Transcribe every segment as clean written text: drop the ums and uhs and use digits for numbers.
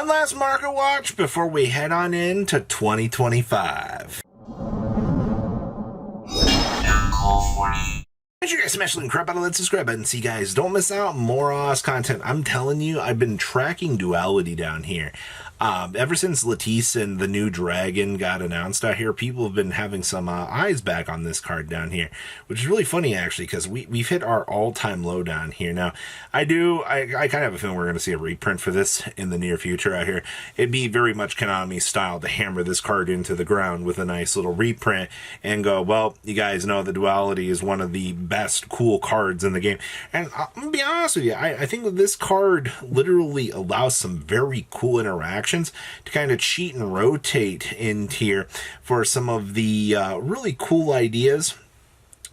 One last market watch before we head on into 2025. Make sure you guys smash the crap out of that subscribe button so you guys don't miss out more Oz content. I'm telling you, I've been tracking Duality down here. Ever since Latisse and the new Dragon got announced out here, people have been having some eyes back on this card down here, which is really funny actually, because we've hit our all-time low down here. Now, I kind of have a feeling we're going to see a reprint for this in the near future out here. It'd be very much Konami style to hammer this card into the ground with a nice little reprint and go, well, you guys know the Duality is one of the best cool cards in the game. And I'm going to be honest with you, I think that this card literally allows some very cool interactions to kind of cheat and rotate in here for some of the really cool ideas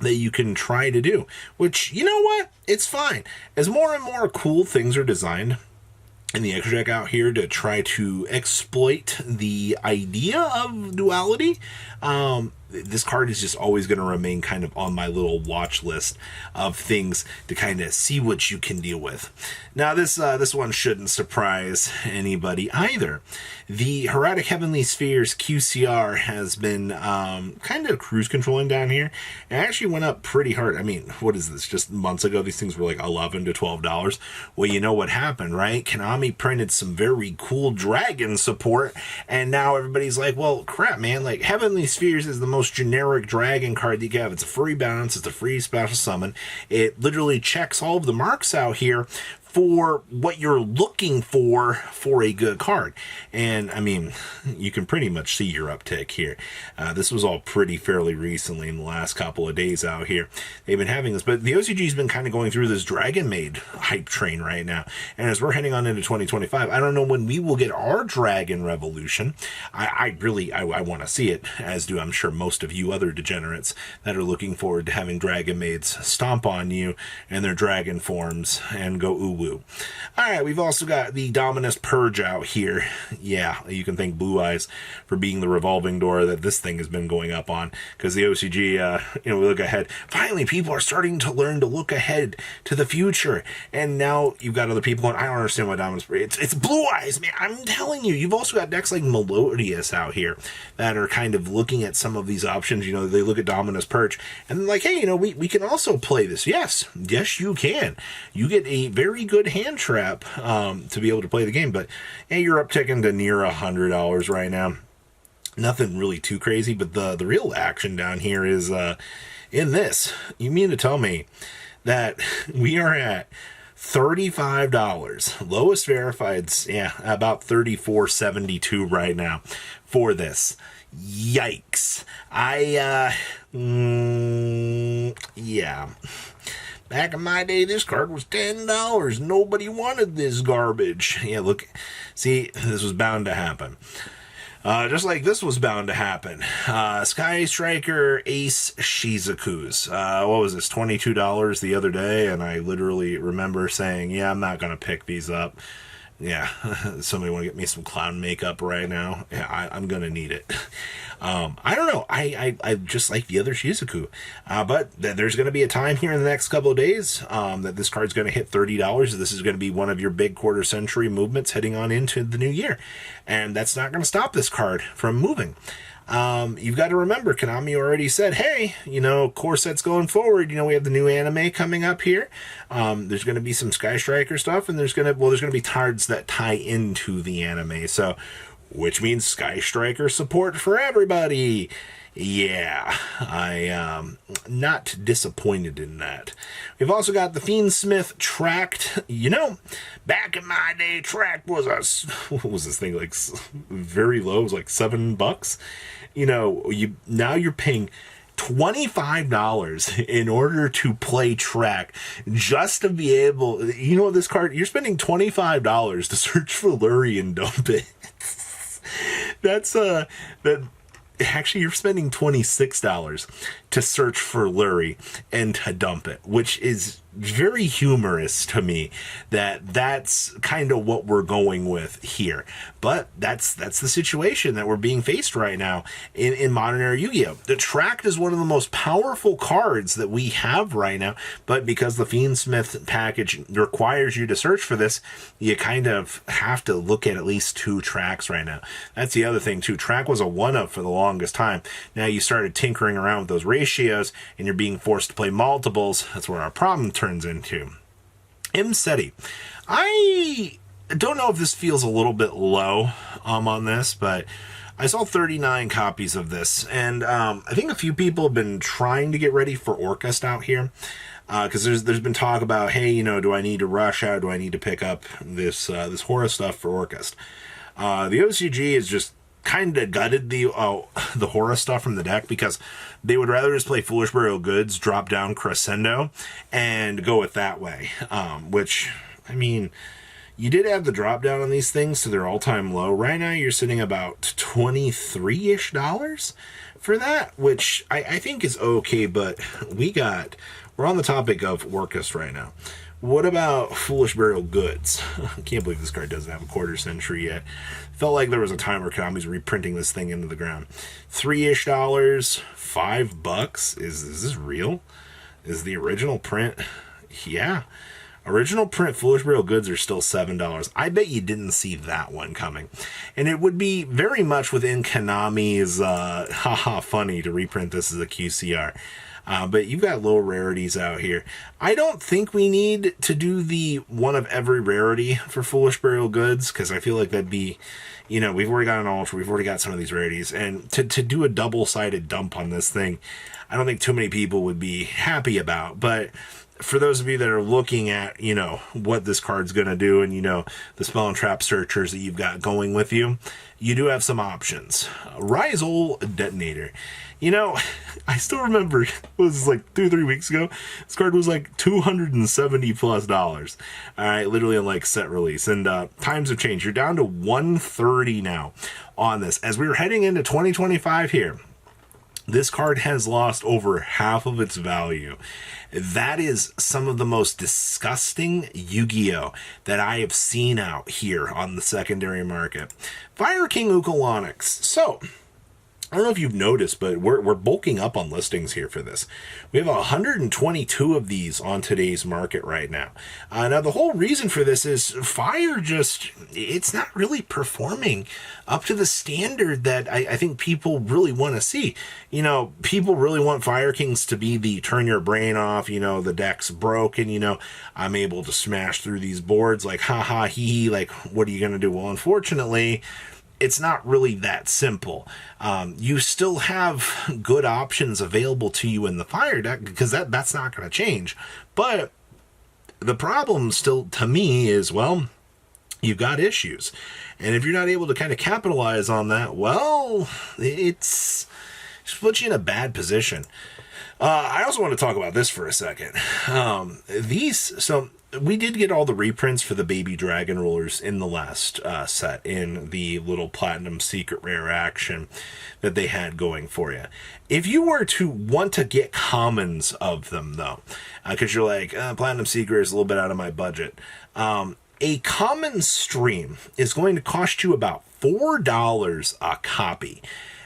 that you can try to do, which, you know what, it's fine. As more and more cool things are designed in the extra deck out here to try to exploit the idea of Duality, this card is just always going to remain kind of on my little watch list of things to kind of see what you can deal with. Now, this one shouldn't surprise anybody either. The Heraldic Heavenly Spheres QCR has been kind of cruise controlling down here. It actually went up pretty hard. I mean, what is this? Just months ago, these things were like $11 to $12. Well, you know what happened, right? Konami printed some very cool Dragon support, and now everybody's like, well, crap, man. Like, Heavenly Spheres is the most generic Dragon card that you can have. It's a free bounce. It's a free special summon. It literally checks all of the marks out here for what you're looking for a good card. And I mean, you can pretty much see your uptick here. This was all pretty fairly recently in the last couple of days out here. They've been having this, but the OCG's been kind of going through this Dragon Maid hype train right now. And as we're heading on into 2025, I don't know when we will get our Dragon Revolution. I want to see it, as do I'm sure most of you other degenerates that are looking forward to having Dragon Maids stomp on you in their dragon forms and go ooh. Alright, we've also got the Dominus Purge out here. Yeah, you can thank Blue Eyes for being the revolving door that this thing has been going up on, because the OCG, we look ahead. Finally, people are starting to learn to look ahead to the future, and now you've got other people going, I don't understand why Dominus Purge. It's Blue Eyes, man. I'm telling you. You've also got decks like Melodious out here that are kind of looking at some of these options. You know, they look at Dominus Purge, and they're like, hey, we can also play this. Yes, you can. You get a very good hand trap to be able to play the game, but hey, you're upticking to near $100 right now. Nothing really too crazy, but the real action down here is in this. You mean to tell me that we are at $35, lowest verified's about $34.72 right now for this. Yikes. Back in my day, this card was $10. Nobody wanted this garbage. Yeah, look. See, this was bound to happen. Just like this was bound to happen. Sky Striker Ace Shizuku's. What was this, $22 the other day? And I literally remember saying, yeah, I'm not going to pick these up. Yeah, somebody want to get me some clown makeup right now? Yeah, I'm going to need it. I don't know. I just like the other Shizuku. But there's going to be a time here in the next couple of days that this card's going to hit $30. This is going to be one of your big quarter century movements heading on into the new year. And that's not going to stop this card from moving. You've got to remember, Konami already said, hey, core sets going forward, we have the new anime coming up here. There's going to be some Sky Striker stuff, and there's going to be cards that tie into the anime. So, which means Sky Striker support for everybody. Yeah, I not disappointed in that. We've also got the Fiend Smith Tract. Back in my day, Tract was what was this thing, like very low? It was like $7. Now you're paying $25 in order to play Tract, just to be able, this card, you're spending $25 to search for Lurie and dump it. Actually, you're spending $26 to search for Lurie and to dump it, which is very humorous to me that that's kind of what we're going with here. But that's the situation that we're being faced right now in modern era Yu-Gi-Oh! The Tract is one of the most powerful cards that we have right now, but because the Fiendsmith package requires you to search for this, you kind of have to look at least 2 tracks right now. That's the other thing too. Track was a 1-up for the longest time. Now you started tinkering around with those ratios and you're being forced to play multiples. That's where our problem turns into. MSETI. I don't know if this feels a little bit low on this, but I saw 39 copies of this, and I think a few people have been trying to get ready for Orchest out here, because there's been talk about, hey, you know, do I need to rush out? Do I need to pick up this horror stuff for Orchest? The OCG is just kind of gutted the horror stuff from the deck because they would rather just play Foolish Burial Goods, drop down Crescendo, and go it that way. Which, I mean, you did have the drop down on these things to their all-time low. Right now, you're sitting about $23-ish for that, which I think is okay, but we're on the topic of Orchest right now. What about Foolish Burial Goods? I can't believe this card doesn't have a quarter century yet. Felt like there was a time where Konami's reprinting this thing into the ground. $3-ish, $5. Is this real? Is the original print? Yeah. Original print Foolish Burial Goods are still $7. I bet you didn't see that one coming. And it would be very much within Konami's haha funny to reprint this as a QCR. But you've got low rarities out here. I don't think we need to do the one of every rarity for Foolish Burial Goods, because I feel like that'd be, you know, we've already got an Ultra, we've already got some of these rarities, and to do a double-sided dump on this thing, I don't think too many people would be happy about. But for those of you that are looking at, you know, what this card's going to do, and, you know, the spell and trap searchers that you've got going with you, you do have some options. Rizal Detonator. You know, I still remember, it was like 2-3 weeks ago, this card was like $270+. All right, literally on like set release. And times have changed. You're down to $130 now on this. As we were heading into 2025 here, this card has lost over half of its value. That is some of the most disgusting Yu-Gi-Oh! That I have seen out here on the secondary market. Fire King Ukalonix. So, I don't know if you've noticed, but we're bulking up on listings here for this. We have 122 of these on today's market right now. Now, the whole reason for this is Fire it's not really performing up to the standard that I think people really want to see. You know, people really want Fire Kings to be the turn your brain off, you know, the deck's broken, you know, I'm able to smash through these boards, like, ha ha, hee hee, like, what are you going to do? Well, unfortunately, it's not really that simple. You still have good options available to you in the Fire deck, because that's not going to change. But the problem still, to me, is, well, you've got issues. And if you're not able to kind of capitalize on that, well, it's puts you in a bad position. I also want to talk about this for a second. We did get all the reprints for the baby dragon rulers in the last set, in the little platinum secret rare action that they had going for you. If you were to want to get commons of them, though, because you're like, platinum secret is a little bit out of my budget, a common stream is going to cost you about $4 a copy.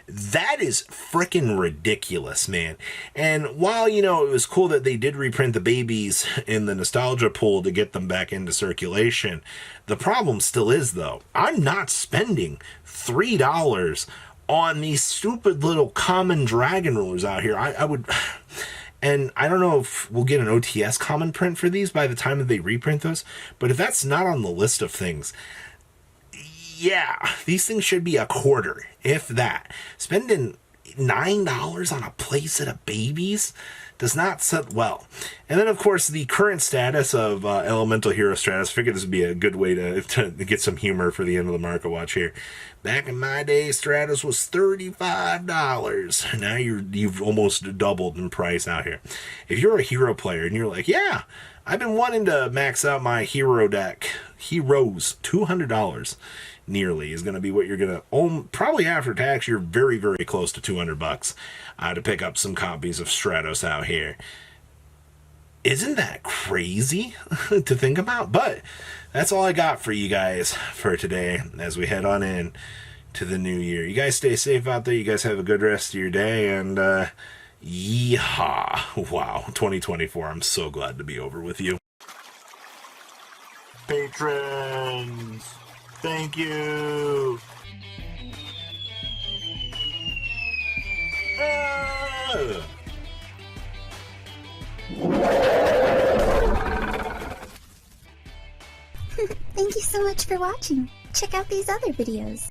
That is freaking ridiculous, man. And while, you know, it was cool that they did reprint the babies in the nostalgia pool to get them back into circulation, the problem still is, though, I'm not spending $3 on these stupid little common dragon rulers out here. I would... And I don't know if we'll get an OTS common print for these by the time that they reprint those, but if that's not on the list of things... Yeah, these things should be a quarter, if that. Spending $9 on a playset of babies does not set well. And then, of course, the current status of Elemental Hero Stratus. I figured this would be a good way to get some humor for the end of the market watch here. Back in my day, Stratus was $35. Now you've almost doubled in price out here. If you're a hero player and you're like, yeah, I've been wanting to max out my hero deck. Heroes, $200 nearly is going to be what you're going to own. Probably after tax, you're very, very close to $200 to pick up some copies of Stratus out here. Isn't that crazy to think about? But that's all I got for you guys for today as we head on in to the new year. You guys stay safe out there. You guys have a good rest of your day. And yeehaw. Wow. 2024. I'm so glad to be over with you. Patrons, thank you. Thank you so much for watching. Check out these other videos.